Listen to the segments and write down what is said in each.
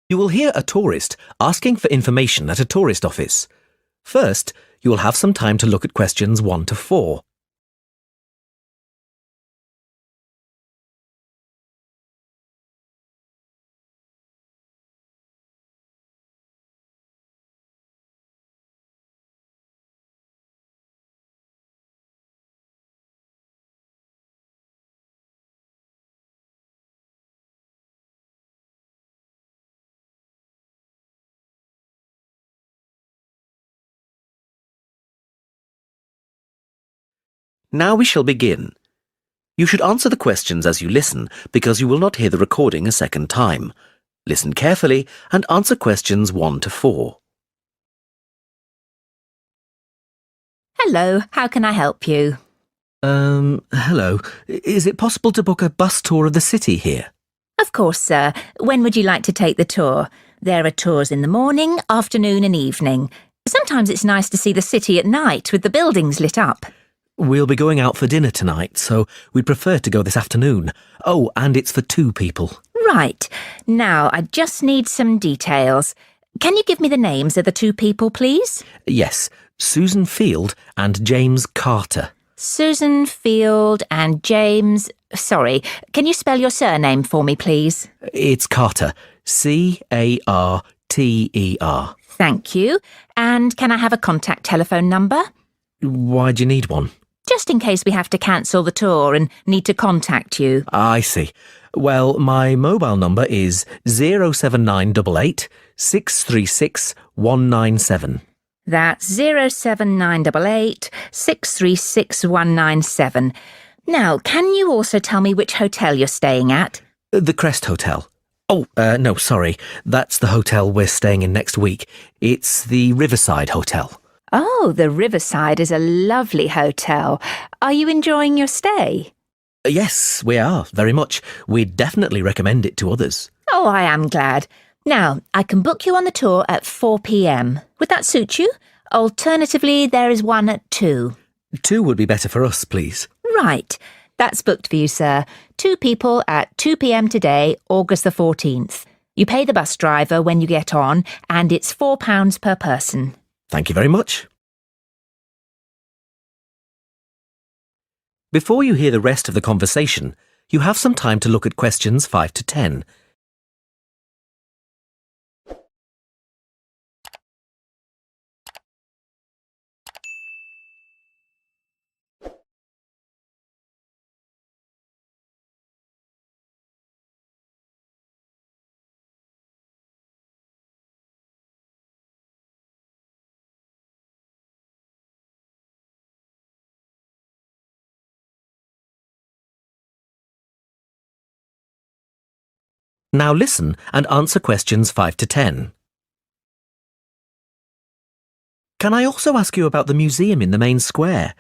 You will hear a tourist asking for information at a tourist office. First, you will have some time to look at questions 1 to 4. Now we shall begin. You should answer the questions as you listen because you will not hear the recording a second time. Listen carefully and answer questions 1 to 4. Hello, how can I help you? Hello. Is it possible to book a bus tour of the city here? Of course, sir. When would you like to take the tour? There are tours in the morning, afternoon and evening. Sometimes it's nice to see the city at night with the buildings lit up. We'll be going out for dinner tonight, so we'd prefer to go this afternoon. Oh, and it's for 2 people. Right. Now, I just need some details. Can you give me the names of the 2 people, please? Yes, Susan Field and James Carter. Susan Field and James... Sorry, can you spell your surname for me, please? It's Carter. Carter. Thank you. And can I have a contact telephone number? Why do you need one? Just in case we have to cancel the tour and need to contact you. I see. Well, my mobile number is 07988 636 197. That's 07988 636 197. Now, can you also tell me which hotel you're staying at? The Crest Hotel. Oh, no, sorry. That's the hotel we're staying in next week. It's the Riverside Hotel. Oh, the Riverside is a lovely hotel. Are you enjoying your stay? Yes, we are, very much. We'd definitely recommend it to others. Oh, I am glad. Now, I can book you on the tour at 4 p.m. Would that suit you? Alternatively, there is one at 2. 2 would be better for us, please. Right. That's booked for you, sir. 2 people at 2 p.m. today, August the 14th. You pay the bus driver when you get on, and it's £4 per person. Thank you very much. Before you hear the rest of the conversation, you have some time to look at questions 5 to 10. Now listen and answer questions 5 to 10. Can I also ask you about the museum in the main square?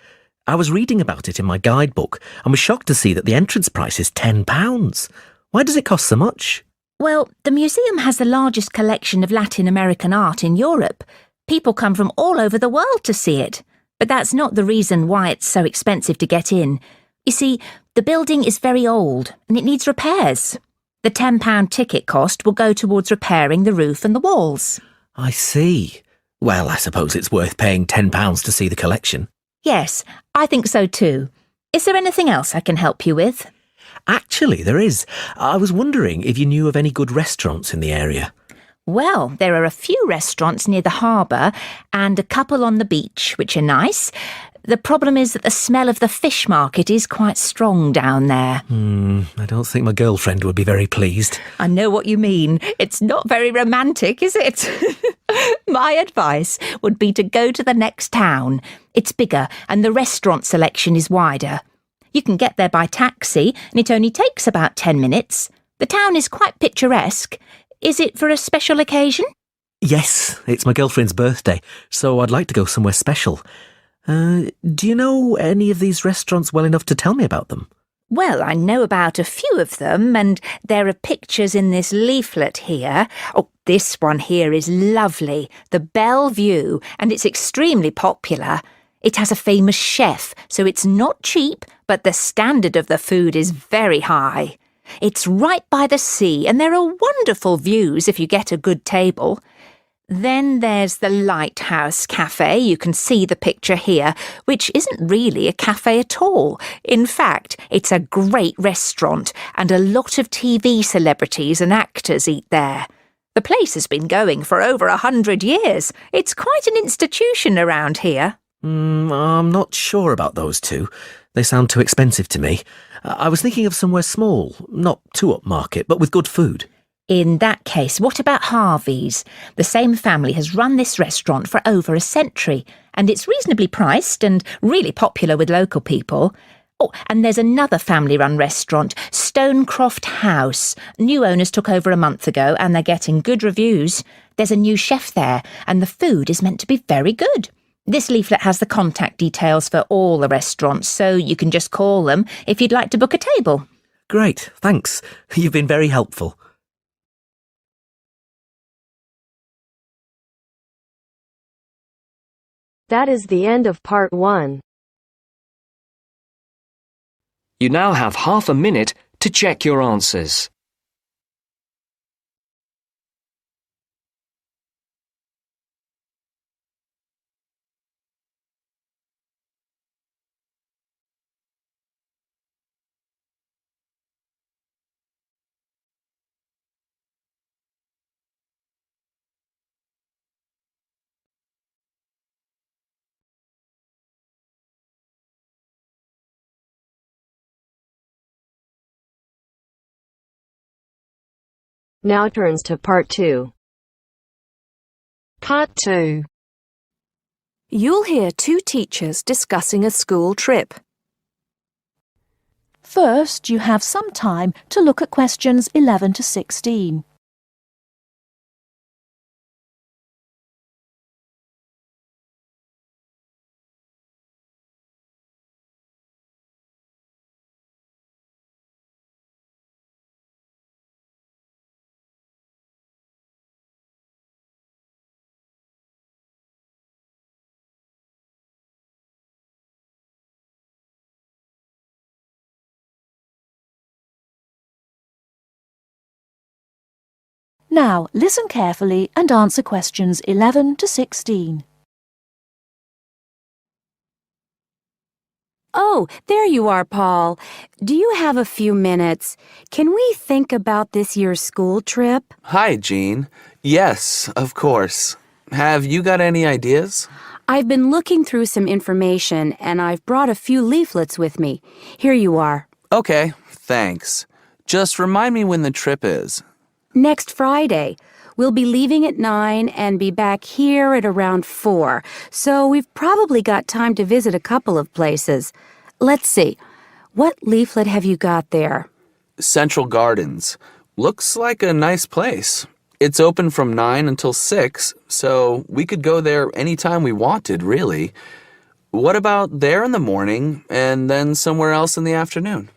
I was reading about it in my guidebook and was shocked to see that the entrance price is £10. Why does it cost so much? Well, the museum has the largest collection of Latin American art in Europe. People come from all over the world to see it. But that's not the reason why it's so expensive to get in. You see, the building is very old and it needs repairs. The £10 ticket cost will go towards repairing the roof and the walls. I see. Well, I suppose it's worth paying £10 to see the collection. Yes, I think so too. Is there anything else I can help you with? Actually, there is. I was wondering if you knew of any good restaurants in the area. Well, there are a few restaurants near the harbour and a couple on the beach, which are nice. The problem is that the smell of the fish market is quite strong down there. I don't think my girlfriend would be very pleased. I know what you mean. It's not very romantic, is it? My advice would be to go to the next town. It's bigger and the restaurant selection is wider. You can get there by taxi and it only takes about 10 minutes. The town is quite picturesque. Is it for a special occasion? Yes, it's my girlfriend's birthday, so I'd like to go somewhere special. Do you know any of these restaurants well enough to tell me about them? Well, I know about a few of them, and there are pictures in this leaflet here. Oh, this one here is lovely, the Bellevue, and it's extremely popular. It has a famous chef, so it's not cheap, but the standard of the food is very high. It's right by the sea, and there are wonderful views if you get a good table. Then there's the Lighthouse Cafe. You can see the picture here, which isn't really a cafe at all. In fact, it's a great restaurant, and a lot of TV celebrities and actors eat there. The place has been going for over 100 years. It's quite an institution around here. I'm not sure about those two. They sound too expensive to me. I was thinking of somewhere small, not too upmarket, but with good food. In that case, what about Harvey's? The same family has run this restaurant for over a century, and it's reasonably priced and really popular with local people. Oh, and there's another family-run restaurant, Stonecroft House. New owners took over a month ago, and they're getting good reviews. There's a new chef there, and the food is meant to be very good. This leaflet has the contact details for all the restaurants, so you can just call them if you'd like to book a table. Great, thanks. You've been very helpful. That is the end of part 1. You now have half a minute to check your answers. Now turns to part 2. Part 2. You'll hear two teachers discussing a school trip. First, you have some time to look at questions 11 to 16. Now, listen carefully and answer questions 11 to 16. Oh, there you are, Paul. Do you have a few minutes? Can we think about this year's school trip? Hi, Jean. Yes, of course. Have you got any ideas? I've been looking through some information, and I've brought a few leaflets with me. Here you are. Okay, thanks. Just remind me when the trip is. Next Friday. We'll be leaving at 9 and be back here at around 4, so we've probably got time to visit a couple of places. Let's see. What leaflet have you got there? Central Gardens. Looks like a nice place. It's open from 9 until 6, so we could go there anytime we wanted, really. What about there in the morning and then somewhere else in the afternoon?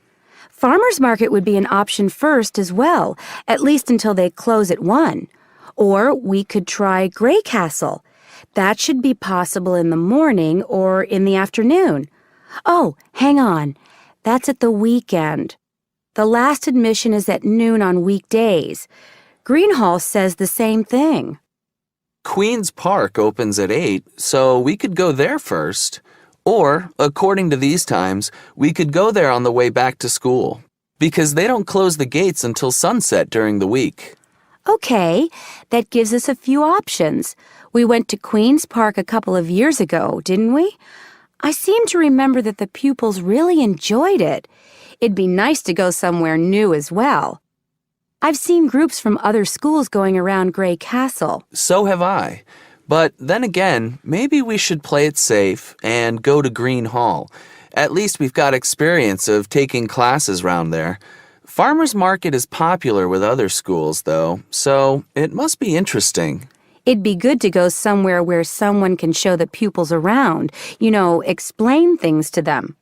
Farmers Market would be an option first as well, at least until they close at 1. Or we could try Grey Castle. That should be possible in the morning or in the afternoon. Oh, hang on. That's at the weekend. The last admission is at noon on weekdays. Greenhall says the same thing. Queen's Park opens at 8, so we could go there first. Or, according to these times, we could go there on the way back to school, because they don't close the gates until sunset during the week. Okay, that gives us a few options. We went to Queen's Park a couple of years ago, didn't we? I seem to remember that the pupils really enjoyed it. It'd be nice to go somewhere new as well. I've seen groups from other schools going around Grey Castle. So have I. But then again, maybe we should play it safe and go to Green Hall. At least we've got experience of taking classes round there. Farmers Market is popular with other schools, though, so it must be interesting. It'd be good to go somewhere where someone can show the pupils around, explain things to them.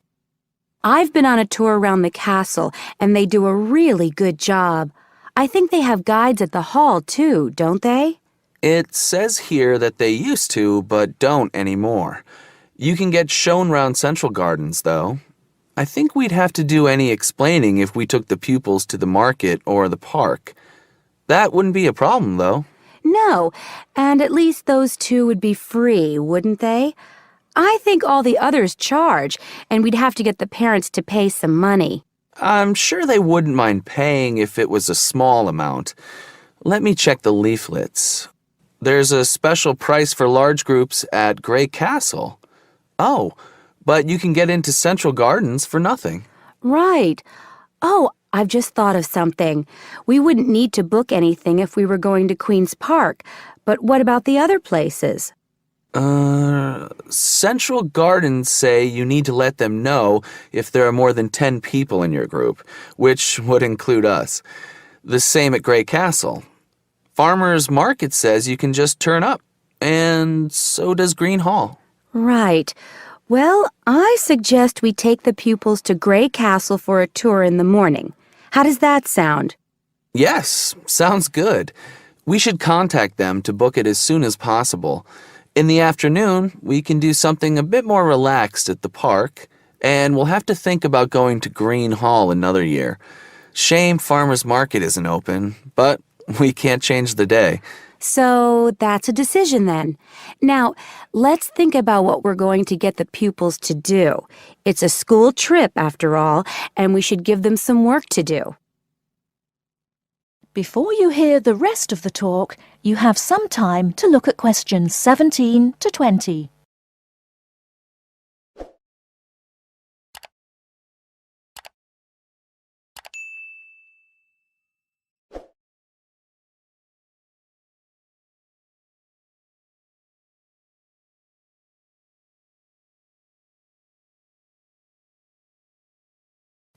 I've been on a tour around the castle, and they do a really good job. I think they have guides at the hall, too, don't they? It says here that they used to, but don't anymore. You can get shown round Central Gardens, though. I think we'd have to do any explaining if we took the pupils to the market or the park. That wouldn't be a problem, though. No, and at least those two would be free, wouldn't they? I think all the others charge, and we'd have to get the parents to pay some money. I'm sure they wouldn't mind paying if it was a small amount. Let me check the leaflets. There's a special price for large groups at Grey Castle. Oh, but you can get into Central Gardens for nothing. Right. Oh, I've just thought of something. We wouldn't need to book anything if we were going to Queen's Park, but what about the other places? Central Gardens say you need to let them know if there are more than 10 people in your group, which would include us. The same at Grey Castle. Farmers Market says you can just turn up, and so does Green Hall. Right. Well, I suggest we take the pupils to Grey Castle for a tour in the morning. How does that sound? Yes, sounds good. We should contact them to book it as soon as possible. In the afternoon, we can do something a bit more relaxed at the park, and we'll have to think about going to Green Hall another year. Shame Farmers Market isn't open, but we can't change the day. So that's a decision then. Now, let's think about what we're going to get the pupils to do. It's a school trip, after all, and we should give them some work to do. Before you hear the rest of the talk, you have some time to look at questions 17 to 20.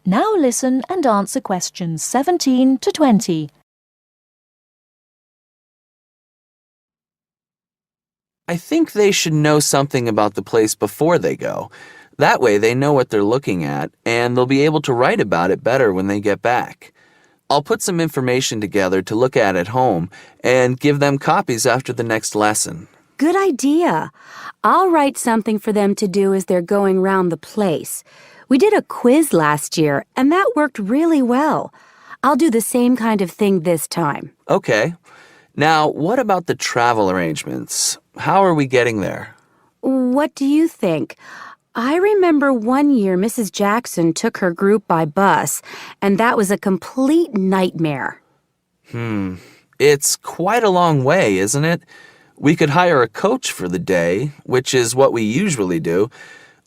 Now listen and answer questions 17 to 20. I think they should know something about the place before they go. That way they know what they're looking at, and they'll be able to write about it better when they get back. I'll put some information together to look at home and give them copies after the next lesson. Good idea. I'll write something for them to do as they're going round the place. We did a quiz last year, and that worked really well. I'll do the same kind of thing this time. Okay. Now, what about the travel arrangements? How are we getting there? What do you think? I remember one year Mrs. Jackson took her group by bus, and that was a complete nightmare. It's quite a long way, isn't it? We could hire a coach for the day, which is what we usually do,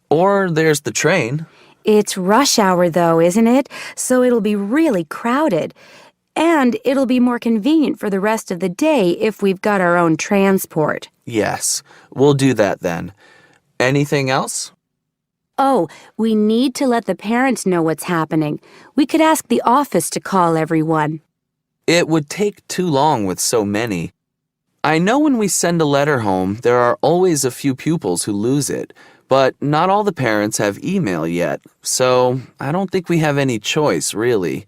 or there's the train. It's rush hour, though, isn't it? So it'll be really crowded. And it'll be more convenient for the rest of the day if we've got our own transport. Yes, we'll do that then. Anything else? Oh, we need to let the parents know what's happening. We could ask the office to call everyone. It would take too long with so many. I know when we send a letter home, there are always a few pupils who lose it, but not all the parents have email yet, so I don't think we have any choice, really.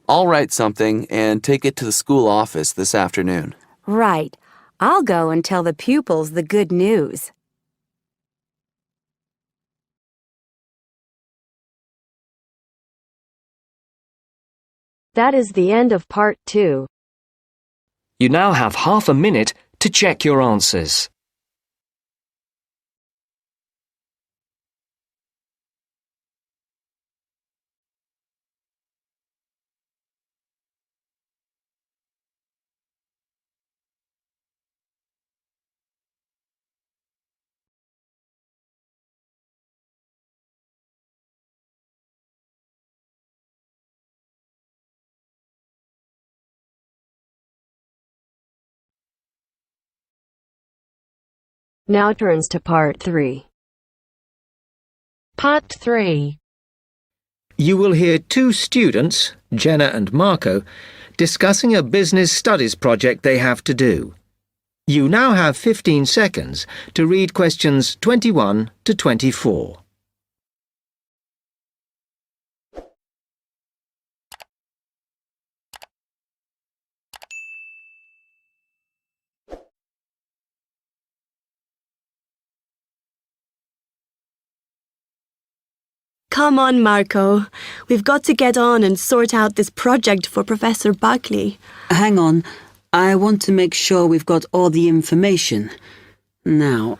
I'll write something and take it to the school office this afternoon. Right. I'll go and tell the pupils the good news. That is the end of part 2. You now have half a minute to check your answers. Now turns to part 3. Part 3. You will hear two students, Jenna and Marco, discussing a business studies project they have to do. You now have 15 seconds to read questions 21 to 24. Come on, Marco. We've got to get on and sort out this project for Professor Buckley. Hang on. I want to make sure we've got all the information. Now,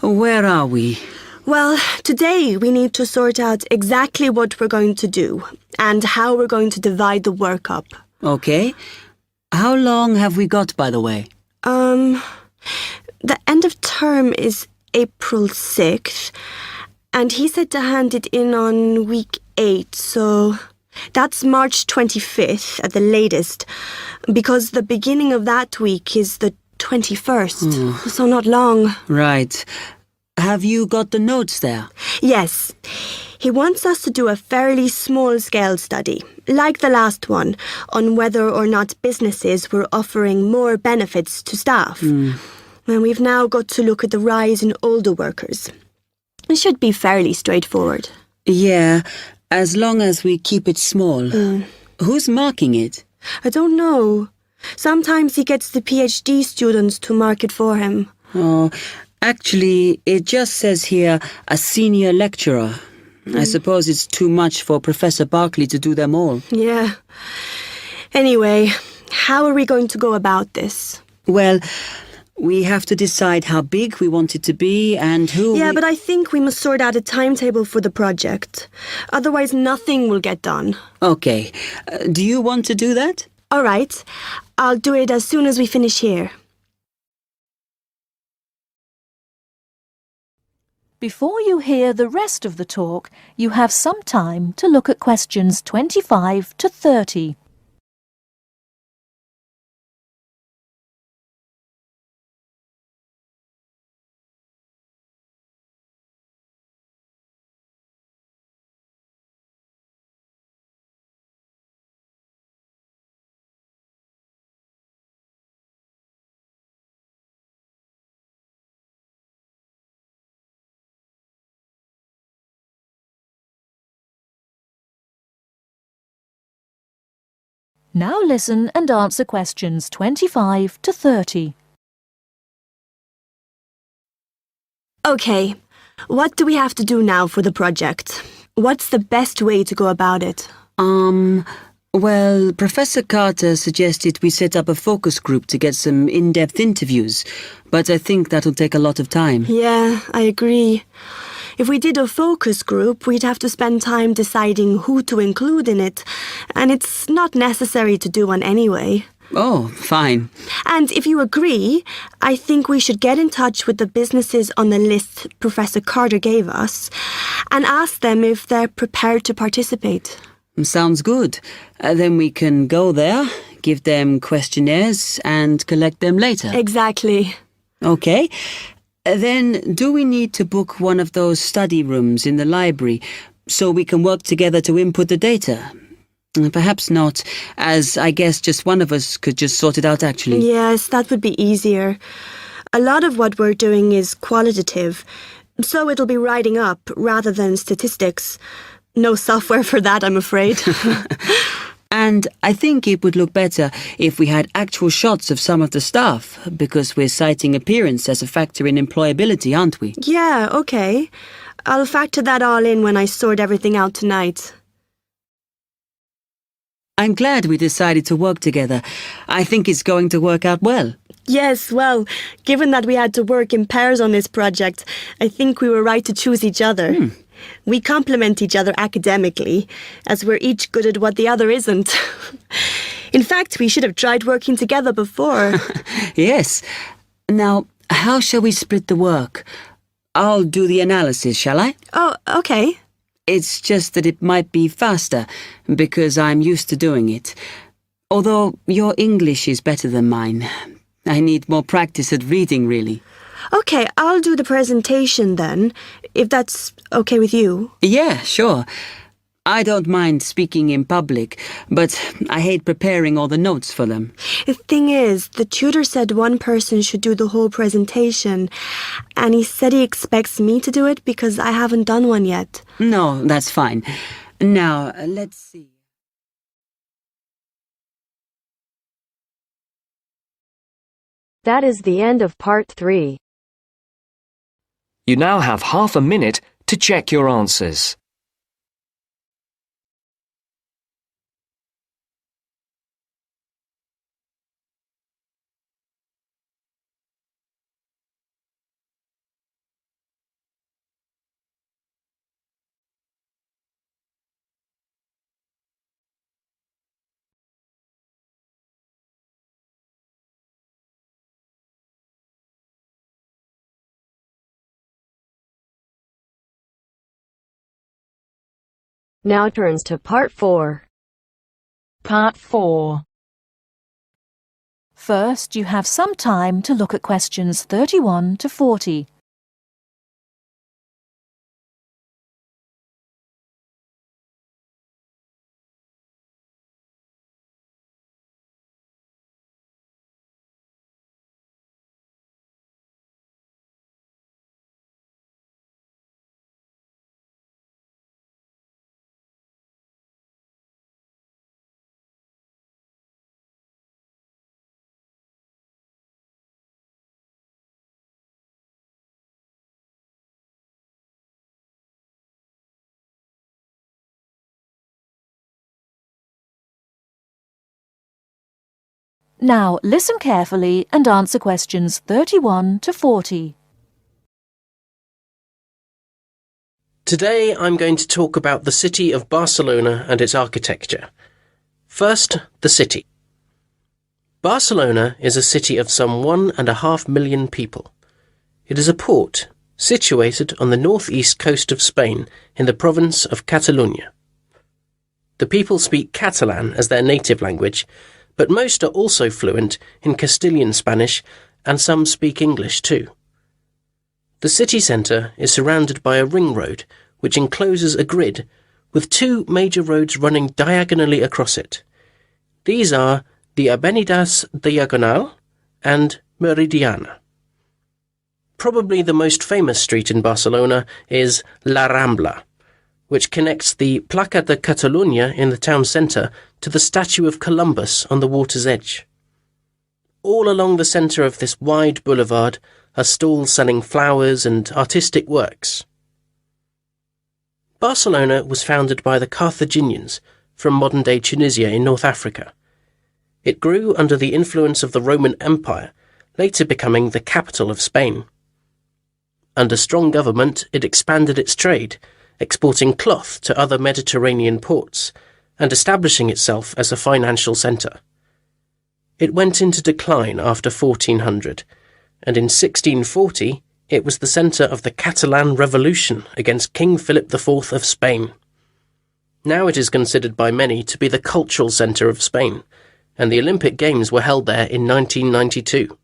where are we? Well, today we need to sort out exactly what we're going to do and how we're going to divide the work up. Okay. How long have we got, by the way? The end of term is April 6th, and he said to hand it in on week 8, so that's March 25th at the latest, because the beginning of that week is the 21st, so not long. Right. Have you got the notes there? Yes. He wants us to do a fairly small-scale study, like the last one, on whether or not businesses were offering more benefits to staff. And we've now got to look at the rise in older workers. It should be fairly straightforward. Yeah, as long as we keep it small. Who's marking it? I don't know. Sometimes he gets the PhD students to mark it for him. Oh, actually, it just says here, a senior lecturer. I suppose it's too much for Professor Barclay to do them all. Yeah. Anyway, how are we going to go about this? Well, we have to decide how big we want it to be and who. Yeah, but I think we must sort out a timetable for the project. Otherwise, nothing will get done. Okay. Do you want to do that? All right. I'll do it as soon as we finish here. Before you hear the rest of the talk, you have some time to look at questions 25 to 30. Now listen and answer questions 25 to 30. Okay. What do we have to do now for the project? What's the best way to go about it? Well, Professor Carter suggested we set up a focus group to get some in-depth interviews, but I think that'll take a lot of time. Yeah, I agree. If we did a focus group, we'd have to spend time deciding who to include in it, and it's not necessary to do one anyway. Oh, fine. And if you agree, I think we should get in touch with the businesses on the list Professor Carter gave us and ask them if they're prepared to participate. Sounds good. Then we can go there, give them questionnaires and collect them later. Exactly. Okay. Then do we need to book one of those study rooms in the library so we can work together to input the data? Perhaps not, as I guess just one of us could just sort it out actually. Yes, that would be easier. A lot of what we're doing is qualitative, so it'll be writing up rather than statistics. No software for that, I'm afraid. And I think it would look better if we had actual shots of some of the staff, because we're citing appearance as a factor in employability, aren't we? Yeah, okay. I'll factor that all in when I sort everything out tonight. I'm glad we decided to work together. I think it's going to work out well. Yes, well, given that we had to work in pairs on this project, I think we were right to choose each other. We complement each other academically, as we're each good at what the other isn't. In fact, we should have tried working together before. Yes. Now, how shall we split the work? I'll do the analysis, shall I? Oh, okay. It's just that it might be faster, because I'm used to doing it. Although your English is better than mine. I need more practice at reading, really. Okay, I'll do the presentation then, if that's okay with you. Yeah, sure. I don't mind speaking in public, but I hate preparing all the notes for them. The thing is, the tutor said one person should do the whole presentation, and he said he expects me to do it because I haven't done one yet. No, that's fine. Now, let's see. That is the end of part 3. You now have half a minute to check your answers. Now turns to Part 4. Part 4. First, you have some time to look at questions 31 to 40. Now listen carefully and answer questions 31 to 40. Today I'm going to talk about the city of Barcelona and its architecture. First, the city. Barcelona is a city of some 1.5 million people. It is a port situated on the northeast coast of Spain in the province of Catalonia. The people speak Catalan as their native language, but most are also fluent in Castilian Spanish, and some speak English too. The city centre is surrounded by a ring road which encloses a grid with two major roads running diagonally across it. These are the Avenidas Diagonal and Meridiana. Probably the most famous street in Barcelona is La Rambla, which connects the Plaça de Catalunya in the town centre to the statue of Columbus on the water's edge. All along the centre of this wide boulevard are stalls selling flowers and artistic works. Barcelona was founded by the Carthaginians from modern-day Tunisia in North Africa. It grew under the influence of the Roman Empire, later becoming the capital of Spain. Under strong government, it expanded its trade, exporting cloth to other Mediterranean ports, and establishing itself as a financial centre. It went into decline after 1400, and in 1640 it was the centre of the Catalan Revolution against King Philip IV of Spain. Now it is considered by many to be the cultural centre of Spain, and the Olympic Games were held there in 1992.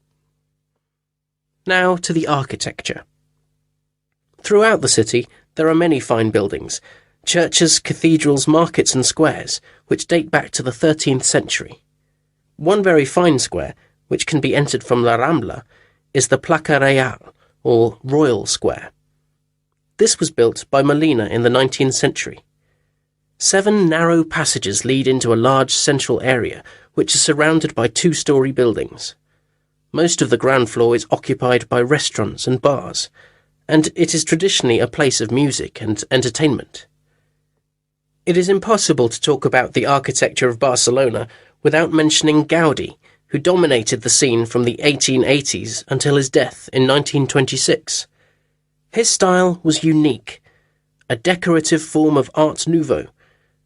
Now to the architecture. Throughout the city, there are many fine buildings, churches, cathedrals, markets and squares, which date back to the 13th century. One very fine square, which can be entered from La Rambla, is the Plaça Real, or Royal Square. This was built by Molina in the 19th century. 7 narrow passages lead into a large central area, which is surrounded by 2-storey buildings. Most of the ground floor is occupied by restaurants and bars, and it is traditionally a place of music and entertainment. It is impossible to talk about the architecture of Barcelona without mentioning Gaudi, who dominated the scene from the 1880s until his death in 1926. His style was unique, a decorative form of Art Nouveau,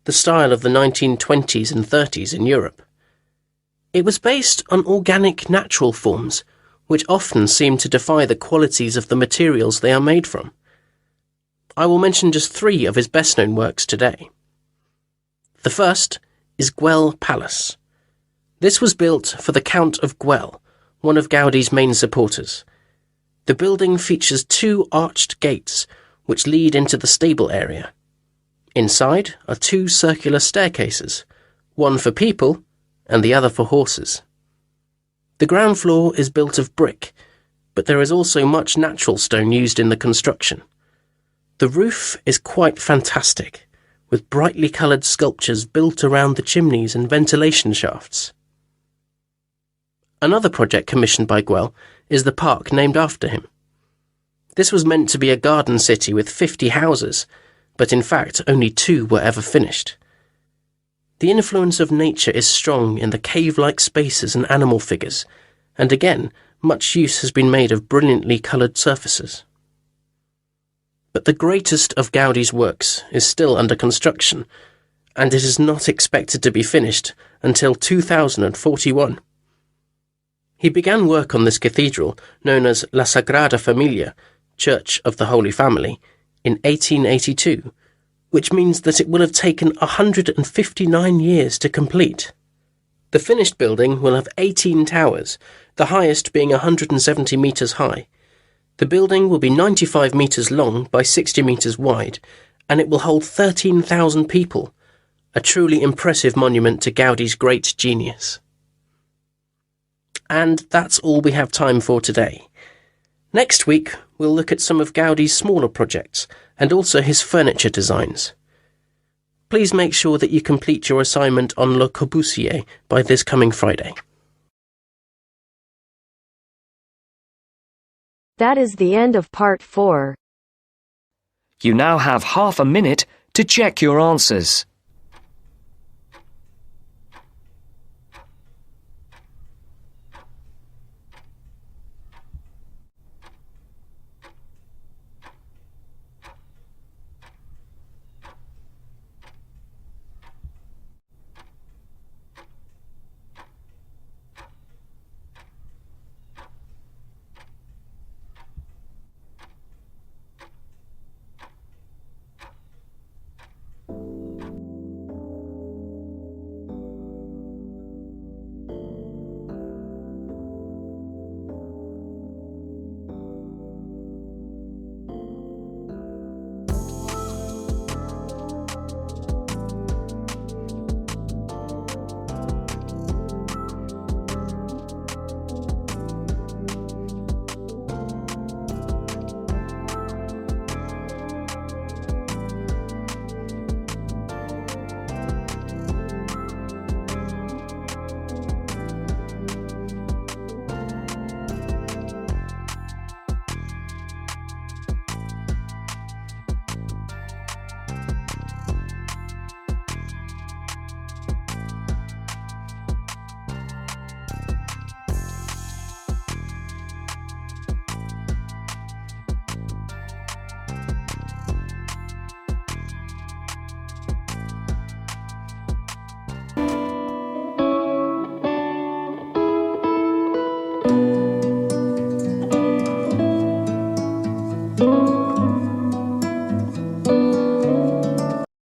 the style of the 1920s and 30s in Europe. It was based on organic natural forms, which often seem to defy the qualities of the materials they are made from. I will mention just 3 of his best-known works today. The first is Güell Palace. This was built for the Count of Güell, one of Gaudi's main supporters. The building features 2 arched gates, which lead into the stable area. Inside are 2 circular staircases, one for people and the other for horses. The ground floor is built of brick, but there is also much natural stone used in the construction. The roof is quite fantastic, with brightly coloured sculptures built around the chimneys and ventilation shafts. Another project commissioned by Güell is the park named after him. This was meant to be a garden city with 50 houses, but in fact only 2 were ever finished. The influence of nature is strong in the cave-like spaces and animal figures, and again, much use has been made of brilliantly coloured surfaces. But the greatest of Gaudi's works is still under construction, and it is not expected to be finished until 2041. He began work on this cathedral, known as La Sagrada Familia, Church of the Holy Family, in 1882, which means that it will have taken 159 years to complete. The finished building will have 18 towers, the highest being 170 metres high. The building will be 95 metres long by 60 metres wide, and it will hold 13,000 people, a truly impressive monument to Gaudi's great genius. And that's all we have time for today. Next week, we'll look at some of Gaudi's smaller projects and also his furniture designs. Please make sure that you complete your assignment on Le Corbusier by this coming Friday. That is the end of part 4. You now have half a minute to check your answers.